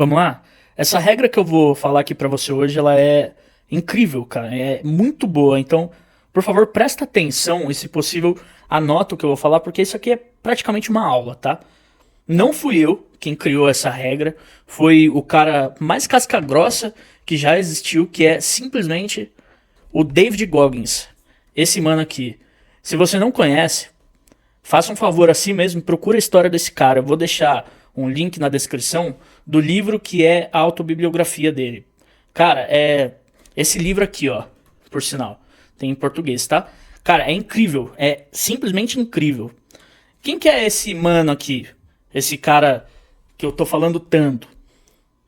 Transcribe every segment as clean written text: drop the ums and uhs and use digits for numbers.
Vamos lá? Essa regra que eu vou falar aqui pra você hoje, ela é incrível, cara. É muito boa. Então, por favor, presta atenção e, se possível, anota o que eu vou falar, porque isso aqui é praticamente uma aula, tá? Não fui eu quem criou essa regra. Foi o cara mais casca-grossa que já existiu, que é simplesmente o David Goggins. Esse mano aqui. Se você não conhece, faça um favor a si mesmo, procura a história desse cara. Eu vou deixar um link na descrição do livro que é a autobibliografia dele. Cara, é esse livro aqui, ó, por sinal. Tem em português, tá? Cara, é incrível, é simplesmente incrível. Quem que é esse mano aqui? Esse cara que eu tô falando tanto.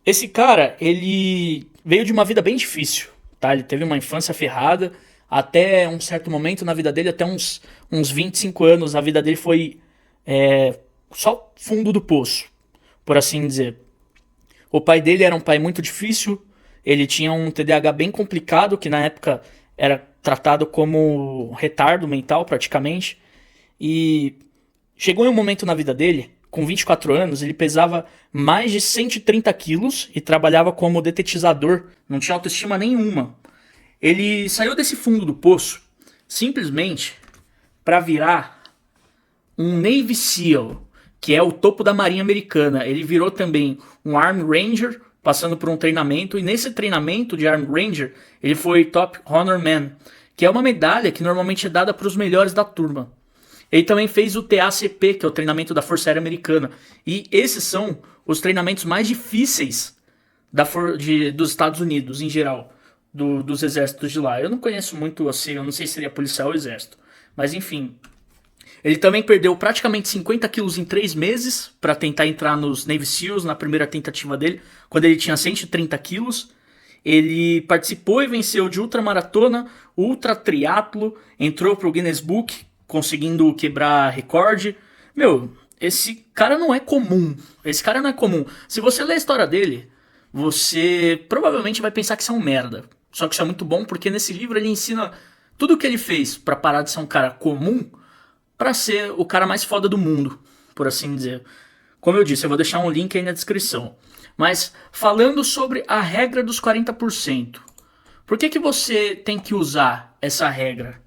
Esse cara, ele veio de uma vida bem difícil, tá? Ele teve uma infância ferrada, até um certo momento na vida dele, até uns 25 anos, a vida dele foi só fundo do poço, por assim dizer. O pai dele era um pai muito difícil, ele tinha um TDAH bem complicado, que na época era tratado como retardo mental praticamente, e chegou em um momento na vida dele, com 24 anos, ele pesava mais de 130 quilos e trabalhava como detetizador, não tinha autoestima nenhuma. Ele saiu desse fundo do poço simplesmente para virar um Navy SEAL, que é o topo da Marinha Americana. Ele virou também um Army Ranger, passando por um treinamento, e nesse treinamento de Army Ranger, ele foi Top Honor Man, que é uma medalha que normalmente é dada para os melhores da turma. Ele também fez o TACP, que é o treinamento da Força Aérea Americana. E esses são os treinamentos mais difíceis dos Estados Unidos, em geral, dos exércitos de lá. Eu não conheço muito assim, eu não sei se seria policial ou exército. Mas enfim. Ele também perdeu praticamente 50 quilos em 3 meses para tentar entrar nos Navy SEALs na primeira tentativa dele, quando ele tinha 130 quilos. Ele participou e venceu de ultramaratona, ultra triatlo, entrou pro Guinness Book, conseguindo quebrar recorde. Meu, esse cara não é comum. Esse cara não é comum. Se você ler a história dele, você provavelmente vai pensar que isso é um merda. Só que isso é muito bom porque nesse livro ele ensina tudo o que ele fez para parar de ser um cara comum para ser o cara mais foda do mundo, por assim dizer. Como eu disse, eu vou deixar um link aí na descrição. Mas falando sobre a regra dos 40%, por que você tem que usar essa regra?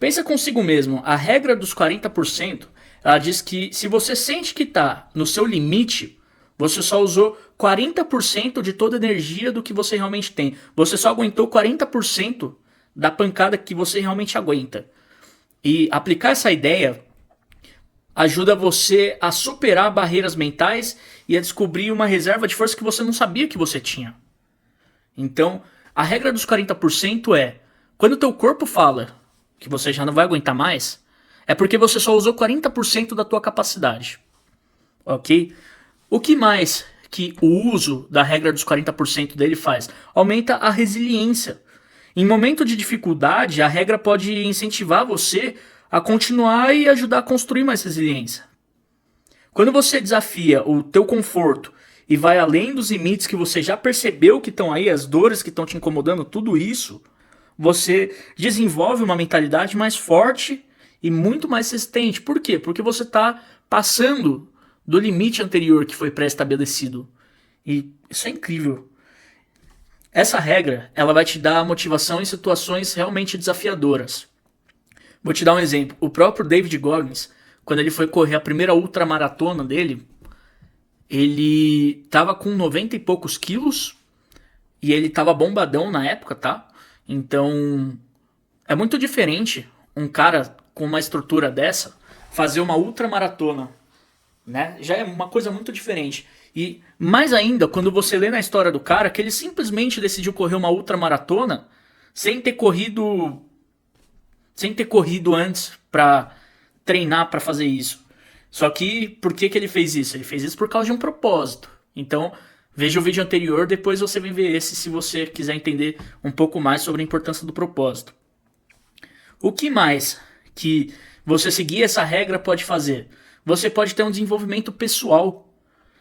Pensa consigo mesmo, a regra dos 40%, ela diz que se você sente que está no seu limite, você só usou 40% de toda a energia do que você realmente tem. Você só aguentou 40% da pancada que você realmente aguenta. E aplicar essa ideia ajuda você a superar barreiras mentais e a descobrir uma reserva de força que você não sabia que você tinha. Então, a regra dos 40% é: quando o teu corpo fala que você já não vai aguentar mais, é porque você só usou 40% da tua capacidade. Ok? O que mais que o uso da regra dos 40% dele faz? Aumenta a resiliência. Em momento de dificuldade, a regra pode incentivar você a continuar e ajudar a construir mais resiliência. Quando você desafia o teu conforto e vai além dos limites que você já percebeu que estão aí, as dores que estão te incomodando, tudo isso, você desenvolve uma mentalidade mais forte e muito mais resistente. Por quê? Porque você está passando do limite anterior que foi pré-estabelecido. E isso é incrível. Essa regra, ela vai te dar motivação em situações realmente desafiadoras. Vou te dar um exemplo. O próprio David Goggins, quando ele foi correr a primeira ultramaratona dele, ele tava com 90 e poucos quilos e ele tava bombadão na época, tá? Então, é muito diferente um cara com uma estrutura dessa fazer uma ultramaratona, né? Já é uma coisa muito diferente. E mais ainda, quando você lê na história do cara que ele simplesmente decidiu correr uma ultramaratona sem ter corrido antes pra treinar pra fazer isso. Só que por que ele fez isso? Ele fez isso por causa de um propósito. Então, veja o vídeo anterior, depois você vem ver esse se você quiser entender um pouco mais sobre a importância do propósito. O que mais que você seguir essa regra pode fazer? Você pode ter um desenvolvimento pessoal.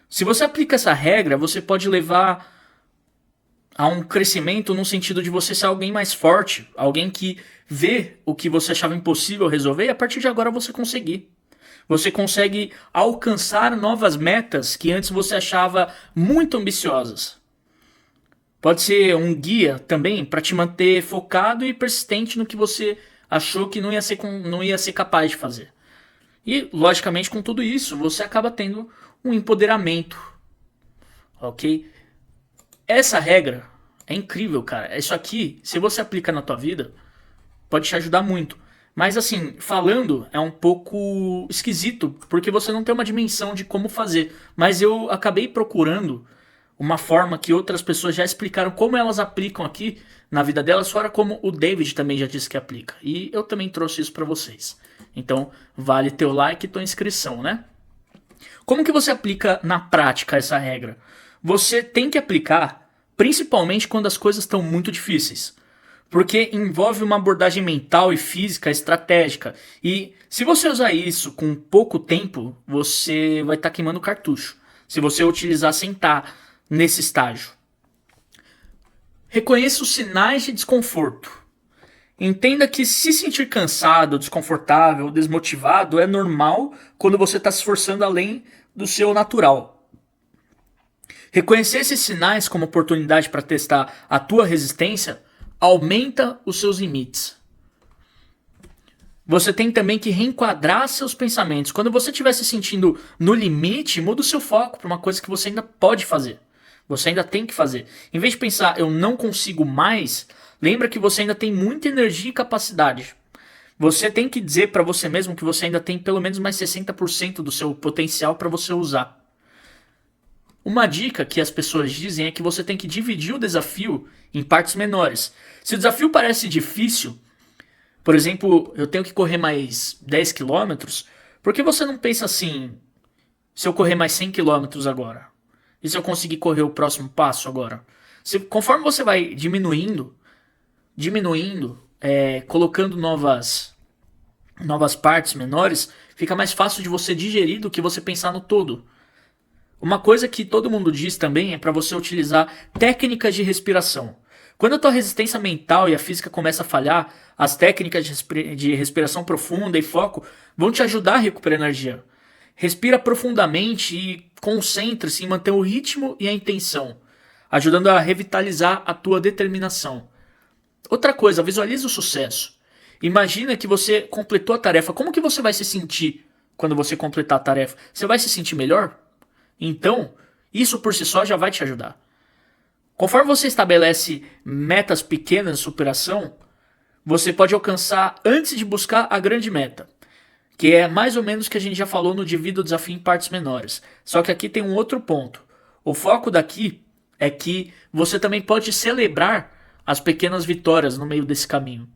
Se você aplica essa regra, você pode levar a um crescimento no sentido de você ser alguém mais forte, alguém que vê o que você achava impossível resolver e a partir de agora você conseguir. Você consegue alcançar novas metas que antes você achava muito ambiciosas. Pode ser um guia também para te manter focado e persistente no que você achou que não ia ser capaz de fazer. E, logicamente, com tudo isso, você acaba tendo um empoderamento, ok? Essa regra é incrível, cara. Isso aqui, se você aplica na tua vida, pode te ajudar muito. Mas assim, falando é um pouco esquisito, porque você não tem uma dimensão de como fazer. Mas eu acabei procurando uma forma que outras pessoas já explicaram como elas aplicam aqui na vida delas, fora como o David também já disse que aplica. E eu também trouxe isso pra vocês. Então, vale teu like e tua inscrição, né? Como que você aplica na prática essa regra? Você tem que aplicar principalmente quando as coisas estão muito difíceis. Porque envolve uma abordagem mental e física estratégica. E se você usar isso com pouco tempo, você vai estar queimando cartucho. Se você utilizar sem estar nesse estágio. Reconheça os sinais de desconforto. Entenda que se sentir cansado, desconfortável, desmotivado é normal quando você está se esforçando além do seu natural. Reconhecer esses sinais como oportunidade para testar a tua resistência aumenta os seus limites. Você tem também que reenquadrar seus pensamentos. Quando você estiver se sentindo no limite, muda o seu foco para uma coisa que você ainda pode fazer. Você ainda tem que fazer. Em vez de pensar, eu não consigo mais, lembra que você ainda tem muita energia e capacidade. Você tem que dizer para você mesmo que você ainda tem pelo menos mais 60% do seu potencial para você usar. Uma dica que as pessoas dizem é que você tem que dividir o desafio em partes menores. Se o desafio parece difícil, por exemplo, eu tenho que correr mais 10 quilômetros, por que você não pensa assim, se eu correr mais 100 quilômetros agora? E se eu conseguir correr o próximo passo agora? Conforme você vai diminuindo, colocando novas partes menores, fica mais fácil de você digerir do que você pensar no todo. Uma coisa que todo mundo diz também é para você utilizar técnicas de respiração. Quando a tua resistência mental e a física começa a falhar, as técnicas de respiração profunda e foco vão te ajudar a recuperar energia. Respira profundamente e concentre-se em manter o ritmo e a intenção, ajudando a revitalizar a tua determinação. Outra coisa, visualize o sucesso. Imagina que você completou a tarefa. Como que você vai se sentir quando você completar a tarefa? Você vai se sentir melhor? Então, isso por si só já vai te ajudar. Conforme você estabelece metas pequenas de superação, você pode alcançar antes de buscar a grande meta, que é mais ou menos o que a gente já falou no Divida o Desafio em Partes Menores. Só que aqui tem um outro ponto. O foco daqui é que você também pode celebrar as pequenas vitórias no meio desse caminho.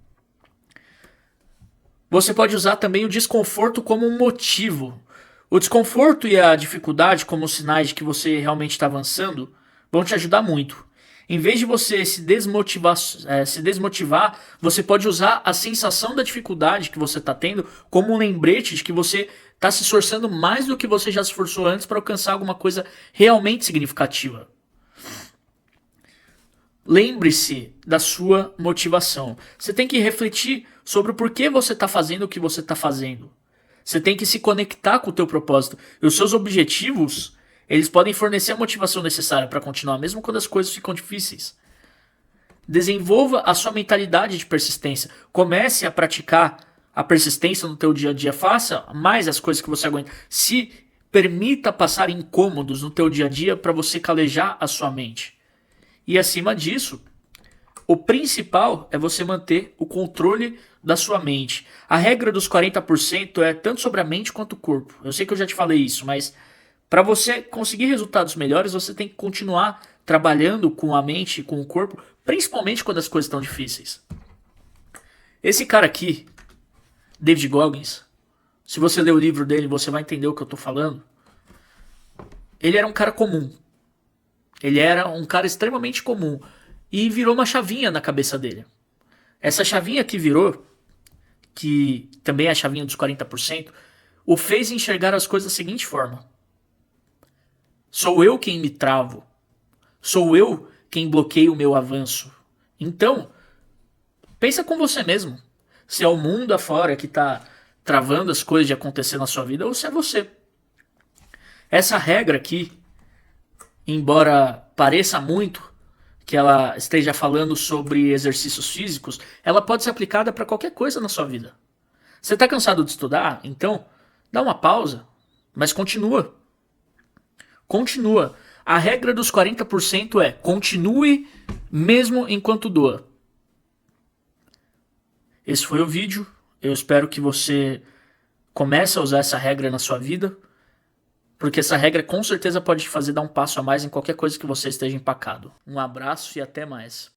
Você pode usar também o desconforto como um motivo. O desconforto e a dificuldade como sinais de que você realmente está avançando vão te ajudar muito. Em vez de você se desmotivar, você pode usar a sensação da dificuldade que você está tendo como um lembrete de que você está se esforçando mais do que você já se esforçou antes para alcançar alguma coisa realmente significativa. Lembre-se da sua motivação. Você tem que refletir sobre o porquê você está fazendo o que você está fazendo. Você tem que se conectar com o teu propósito. E os seus objetivos, eles podem fornecer a motivação necessária para continuar, mesmo quando as coisas ficam difíceis. Desenvolva a sua mentalidade de persistência. Comece a praticar a persistência no teu dia a dia. Faça mais as coisas que você aguenta. Se permita passar incômodos no teu dia a dia para você calejar a sua mente. E acima disso, o principal é você manter o controle da sua mente. A regra dos 40% é tanto sobre a mente quanto o corpo. Eu sei que eu já te falei isso, mas para você conseguir resultados melhores, você tem que continuar trabalhando com a mente e com o corpo, principalmente quando as coisas estão difíceis. Esse cara aqui, David Goggins, se você ler o livro dele, você vai entender o que eu estou falando. Ele era um cara comum. Ele era um cara extremamente comum. E virou uma chavinha na cabeça dele. Essa chavinha que virou, que também é a chavinha dos 40%, o fez enxergar as coisas da seguinte forma. Sou eu quem me travo. Sou eu quem bloqueia o meu avanço. Então, pensa com você mesmo. Se é o mundo afora que está travando as coisas de acontecer na sua vida ou se é você. Essa regra aqui, embora pareça muito que ela esteja falando sobre exercícios físicos, ela pode ser aplicada para qualquer coisa na sua vida. Você está cansado de estudar? Então, dá uma pausa, mas continua. Continua. A regra dos 40% é continue mesmo enquanto doa. Esse foi o vídeo. Eu espero que você comece a usar essa regra na sua vida, porque essa regra com certeza pode te fazer dar um passo a mais em qualquer coisa que você esteja empacado. Um abraço e até mais.